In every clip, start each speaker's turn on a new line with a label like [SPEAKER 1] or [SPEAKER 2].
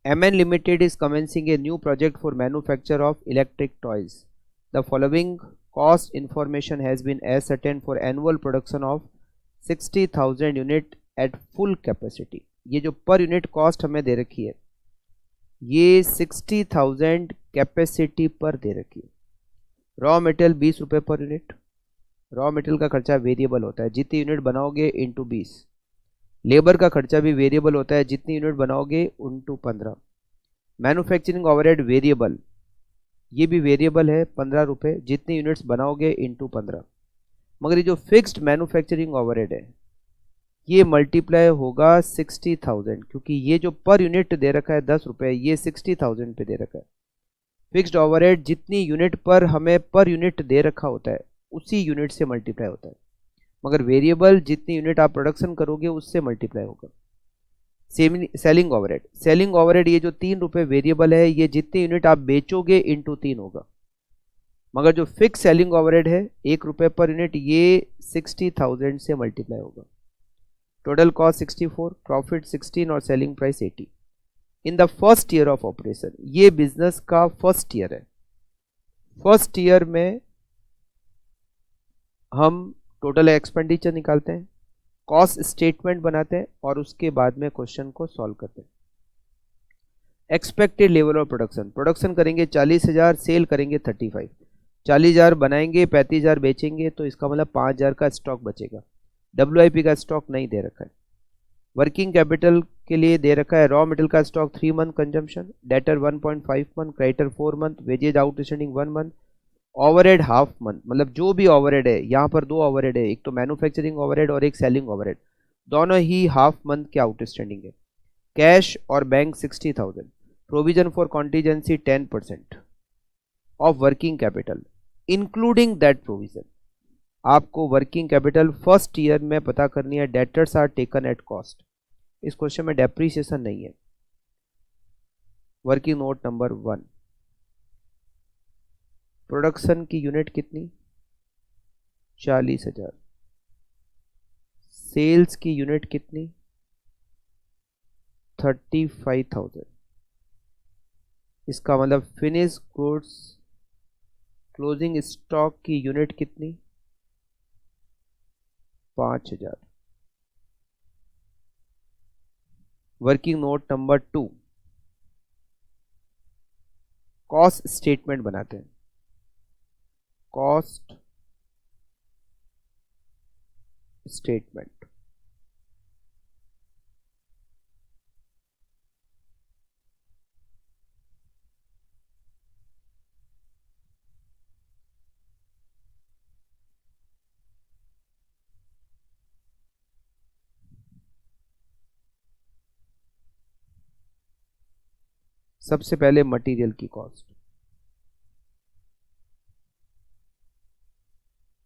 [SPEAKER 1] MN Limited is commencing a new project for manufacture of electric toys. The following cost information has been ascertained for annual production of 60,000 unit at full capacity. ये जो per unit cost हमें दे रखी है ये 60,000 capacity पर दे रखी है. रॉ मटेरियल 20 रुपये पर यूनिट. रॉ मटेरियल का खर्चा वेरिएबल होता है, जितनी यूनिट बनाओगे इंटू 20. लेबर का खर्चा भी वेरिएबल होता है, जितनी यूनिट बनाओगे इंटू 15. मैन्युफैक्चरिंग ओवरहेड वेरिएबल, ये भी वेरिएबल है 15 रुपये, जितनी यूनिट्स बनाओगे इंटू 15. मगर ये जो फिक्स्ड मैन्युफैक्चरिंग ओवरहेड है ये मल्टीप्लाई होगा 60,000, क्योंकि ये जो पर यूनिट दे रखा है 10 रुपये, ये 60,000 पे दे रखा है. फिक्स्ड ओवरहेड जितनी यूनिट पर हमें पर यूनिट दे रखा होता है उसी यूनिट से मल्टीप्लाई होता है, मगर वेरिएबल जितनी यूनिट आप प्रोडक्शन करोगे उससे मल्टीप्लाई होगा. सेलिंग ओवरहेड, सेलिंग ओवरहेड ये जो 3 रुपये वेरिएबल है ये जितनी यूनिट आप बेचोगे इंटू 3 होगा, मगर जो फिक्स सेलिंग ओवरहेड है 1 रुपये पर यूनिट ये 60,000 से मल्टीप्लाई होगा. टोटल कॉस्ट 64, प्रॉफिट 16 और selling price 80 in the first year of operation. ये बिजनेस का फर्स्ट ईयर है. फर्स्ट ईयर में हम टोटल एक्सपेंडिचर निकालते हैं, कॉस्ट स्टेटमेंट बनाते हैं और उसके बाद में क्वेश्चन को सॉल्व करते हैं. Expected level of production, production करेंगे 40,000, सेल करेंगे 35. 40,000 बनाएंगे, 35,000 बेचेंगे, तो इसका मतलब 5,000 का स्टॉक बचेगा. WIP का स्टॉक नहीं दे रखा है. वर्किंग कैपिटल के लिए दे रखा है रॉ मटेरियल का stock 3 month consumption, debtor 1.5 month, creditor 4 month, wages outstanding 1 month, overhead half month. मतलब जो भी ओवरहेड है, यहाँ पर 2 ओवरहेड है, एक तो मैन्युफैक्चरिंग ओवरहेड और एक सेलिंग ओवरहेड, दोनों ही हाफ मंथ के आउटस्टैंडिंग है. कैश और bank 60,000. Provision for contingency 10% of working capital including that provision. आपको वर्किंग कैपिटल फर्स्ट ईयर में पता करनी है. Debtors are taken at cost. इस क्वेश्चन में डेप्रीसिएशन नहीं है. वर्किंग नोट नंबर 1, प्रोडक्शन की यूनिट कितनी 40,000. सेल्स की यूनिट कितनी 35,000. इसका मतलब फिनिश गुड्स क्लोजिंग स्टॉक की यूनिट कितनी 5,000. Working note number 2, cost statement बनाते हैं. कॉस्ट स्टेटमेंट, सबसे पहले मटेरियल की कॉस्ट.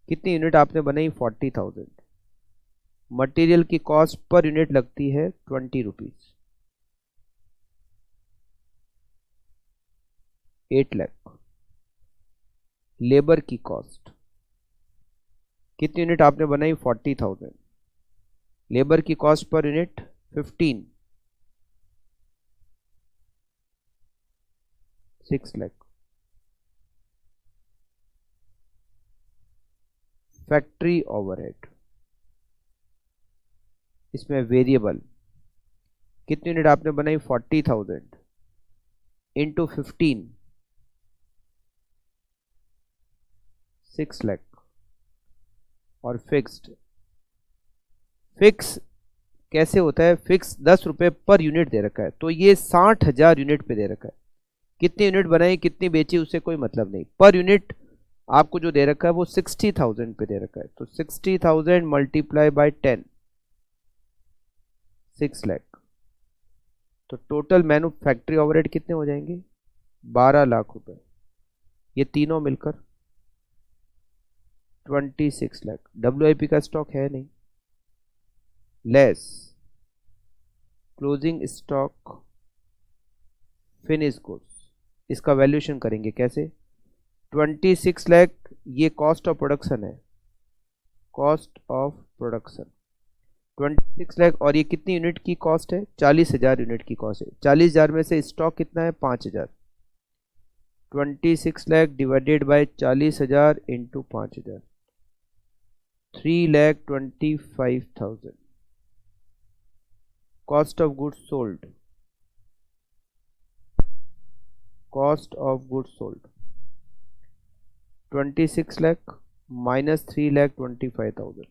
[SPEAKER 1] कितनी यूनिट आपने बनाई 40,000. मटेरियल की कॉस्ट पर यूनिट लगती है 20 रुपीज, 8 लाख. लेबर की कॉस्ट, कितनी यूनिट आपने बनाई 40,000. लेबर की cost per unit 15, 6 lakh. Factory overhead, इसमें वेरिएबल, कितनी यूनिट आपने बनाई 40,000 इंटू 15, 6 लाख. और फिक्स्ड, फिक्स कैसे होता है, फिक्स 10 रुपये पर यूनिट दे रखा है, तो ये 60,000 यूनिट पे दे रखा है. कितनी यूनिट बनाई कितनी बेची उससे कोई मतलब नहीं, पर यूनिट आपको जो दे रखा है वो 60,000 पे दे रखा है. तो 60,000 मल्टीप्लाई बाय 10, 6 लाख. तो टोटल मैन्युफैक्चरिंग ओवरहेड कितने हो जाएंगे 12 लाख रुपए. ये तीनों मिलकर 26 लाख. WIP का स्टॉक है नहीं, less closing stock finish goods. इसका वैल्यूएशन करेंगे कैसे, 26 लाख ये कॉस्ट ऑफ प्रोडक्शन है, कॉस्ट ऑफ प्रोडक्शन. 26 लाख, और ये कितनी यूनिट की कॉस्ट है? 40,000 यूनिट की कॉस्ट है। 40,000 में से स्टॉक कितना है? 5,000। 26 lakh divided by 40,000 into 5,000, 3,25,000 cost of goods sold. Cost of goods sold 26 lakh minus 3,25,000,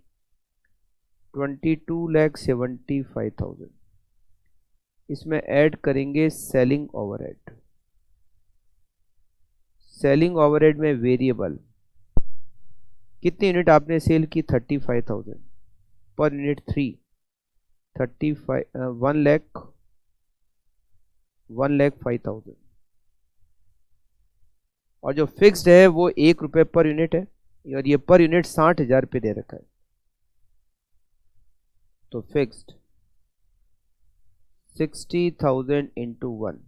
[SPEAKER 1] 22,75,000। इसमें ऐड करेंगे सेलिंग ओवरहेड। सेलिंग ओवरहेड में वेरिएबल, कितनी यूनिट आपने सेल की? 35,000 पर यूनिट 3, 1,05,000। और जो फिक्स्ड है वो 1 रुपये पर यूनिट है, और ये पर यूनिट 60,000 पे दे रखा है। तो fixed 60,000 into 1,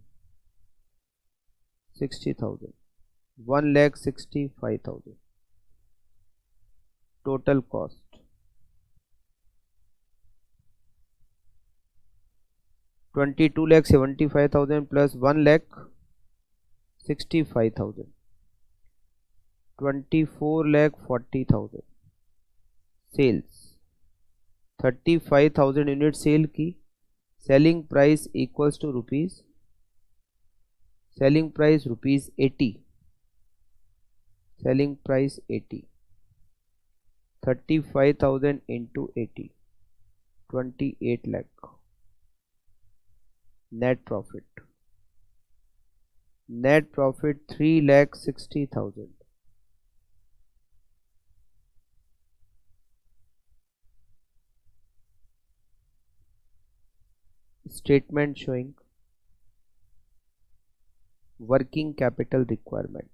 [SPEAKER 1] 60,000, 1,65,000 total cost. 22,75,000 plus 1,65,000, 24,40,000 sales. 35,000 unit sale की, selling price equals to rupees, selling price rupees 80, selling price 80, 35,000 into 80, 28 lakh. Net profit, net profit 3,60,000। Statement showing working capital requirement.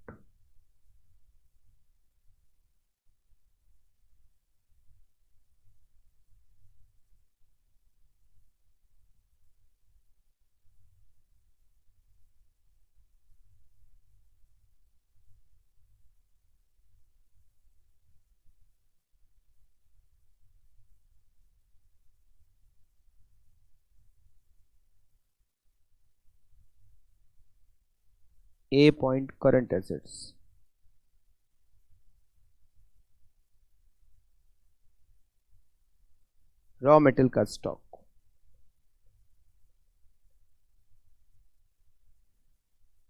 [SPEAKER 1] A point, current assets. Raw material का stock,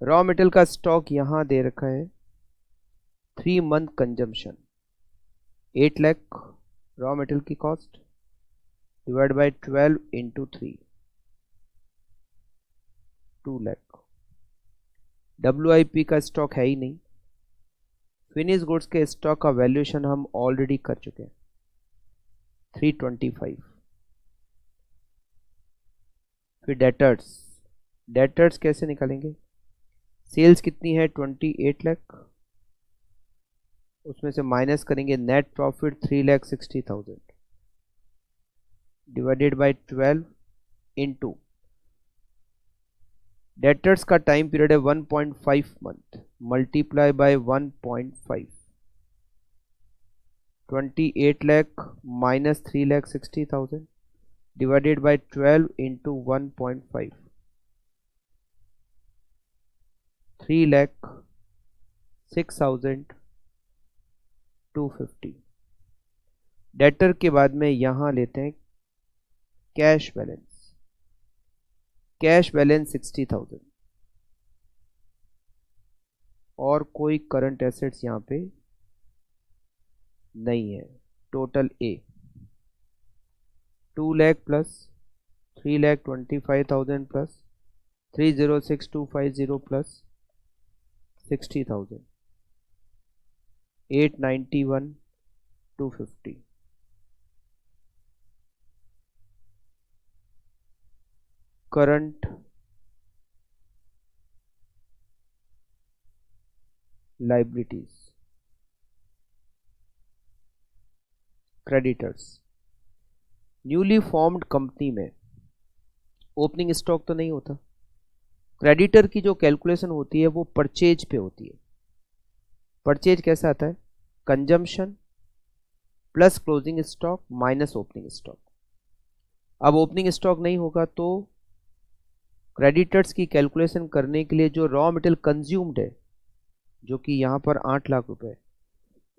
[SPEAKER 1] raw material का stock यहां दे रखा है 3 month consumption 8 lakh raw material की cost divide by 12 into 3, 2 lakh. WIP का stock है ही नहीं। फिनिश गुड्स के स्टॉक का वैल्यूएशन हम ऑलरेडी कर चुके हैं 325। फिर डेटर्स, डेटर्स कैसे निकालेंगे? सेल्स कितनी है? 28 लाख, उसमें से माइनस करेंगे net profit 3,60,000 divided by 12 into, debtors का टाइम पीरियड है 1.5 month, multiply by 1.5, 28 lakh minus 3,60,000 divided by 12 into 1.5, 3,06,250। Debtor के बाद में यहां लेते हैं कैश बैलेंस। कैश बैलेंस 60,000 और कोई करंट एसेट्स यहां पे नहीं है। Total A 2 lakh plus 3,25,000 plus 3,06,250 plus 60,000, 891,250। Current liabilities, creditors. Newly formed company में ओपनिंग स्टॉक तो नहीं होता। क्रेडिटर की जो कैलकुलेशन होती है वो परचेज पे होती है। परचेज कैसा आता है? Consumption plus closing stock minus opening stock. अब ओपनिंग स्टॉक नहीं होगा तो क्रेडिटर्स की कैलकुलेशन करने के लिए जो रॉ मटेरियल कंज्यूम्ड है, जो कि यहाँ पर 8 लाख रुपए,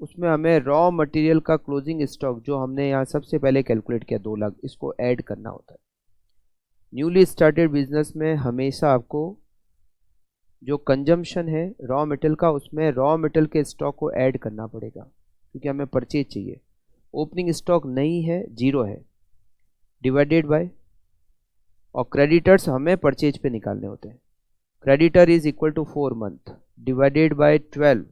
[SPEAKER 1] उसमें हमें रॉ मटेरियल का क्लोजिंग स्टॉक जो हमने यहाँ सबसे पहले कैलकुलेट किया 2 लाख, इसको ऐड करना होता है। न्यूली स्टार्टेड बिजनेस में हमेशा आपको जो कंजम्पशन है रॉ मटेरियल का, उसमें रॉ मटेरियल के स्टॉक को ऐड करना पड़ेगा, क्योंकि हमें परचेज चाहिए। ओपनिंग स्टॉक नहीं है, 0 है, डिवाइडेड बाय, और क्रेडिटर्स हमें परचेज पे निकालने होते हैं। Creditor is equal to 4 month divided by 12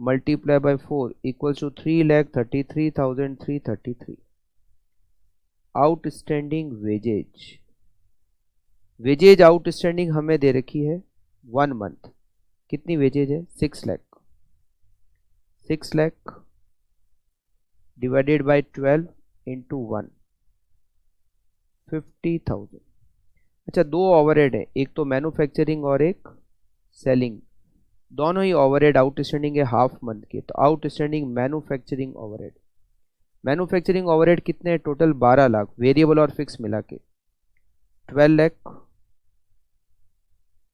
[SPEAKER 1] multiply by 4 equals to 3,33,333। Outstanding wages, wages outstanding हमें दे रखी है 1 मंथ। कितनी वेजेज है? 6 lakh. 6 lakh divided by 12 into 1, 50,000। अच्छा, 2 ओवरहेड है, एक तो मैन्युफैक्चरिंग और एक सेलिंग। दोनों ही ओवरहेड आउटस्टैंडिंग है हाफ मंथ के, तो outstanding manufacturing overhead, manufacturing overhead कितने हैं? टोटल 12 लाख, वेरिएबल और फिक्स मिला के। 12 lakh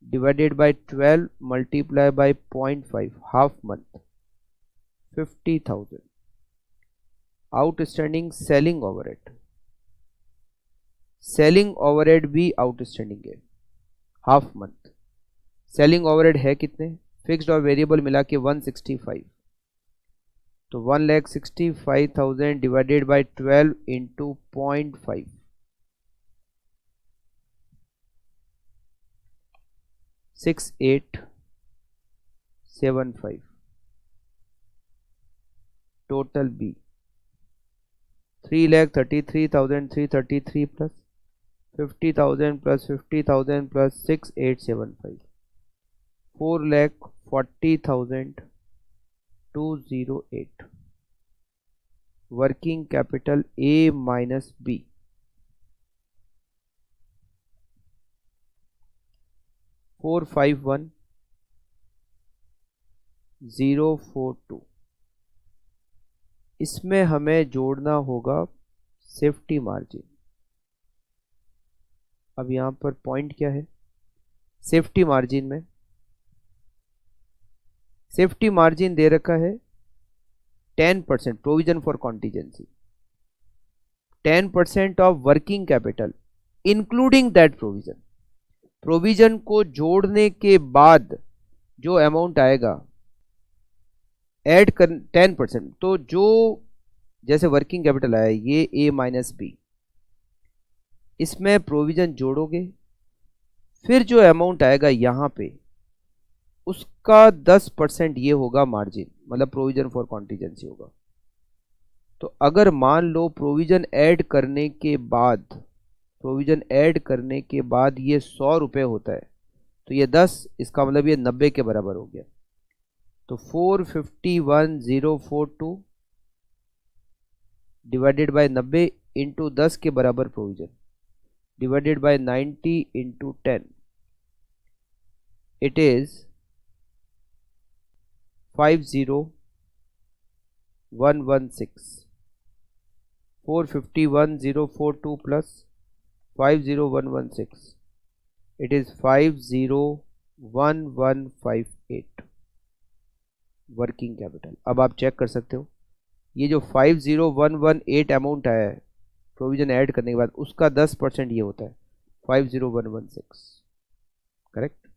[SPEAKER 1] divided by 12 multiply bye 0.5 half month, 50,000। Outstanding selling overhead, selling overhead भी आउटस्टैंडिंग है हाफ मंथ। सेलिंग ओवरहेड है कितने? फिक्स्ड और वेरिएबल मिला के 165, तो 1,65,000 divided by 12 into 0.5, 6875। Total B 3,33,333 plus 50,000 plus 50,000 plus 6875, 4,40,208। Working capital A minus B, 451,042। इसमें हमें जोड़ना होगा सेफ्टी मार्जिन। अब यहां पर पॉइंट क्या है? सेफ्टी मार्जिन में सेफ्टी मार्जिन दे रखा है 10% provision for contingency, 10% of working capital including that provision. Provision को जोड़ने के बाद जो अमाउंट आएगा ऐड कर 10%, तो जो जैसे वर्किंग कैपिटल आया ये ए माइनस बी, इसमें प्रोविजन जोड़ोगे, फिर जो अमाउंट आएगा यहां पे उसका 10% ये होगा मार्जिन, मतलब प्रोविजन फॉर कॉन्टीजेंसी होगा। तो अगर मान लो प्रोविजन ऐड करने के बाद, प्रोविजन ऐड करने के बाद ये 100 रुपये होता है, तो ये 10, इसका मतलब ये 90 के बराबर हो गया। तो 451,042 डिवाइडेड बाय 90 इंटू 10 के बराबर provision divided by 90 into 10, it is 50,116। 451,042 plus 50,116, it is 50,1158 working capital. अब आप चेक कर सकते हो, ये जो 50,118 अमाउंट आया है प्रोविजन ऐड करने के बाद, उसका 10% ये होता है 50,116। करेक्ट।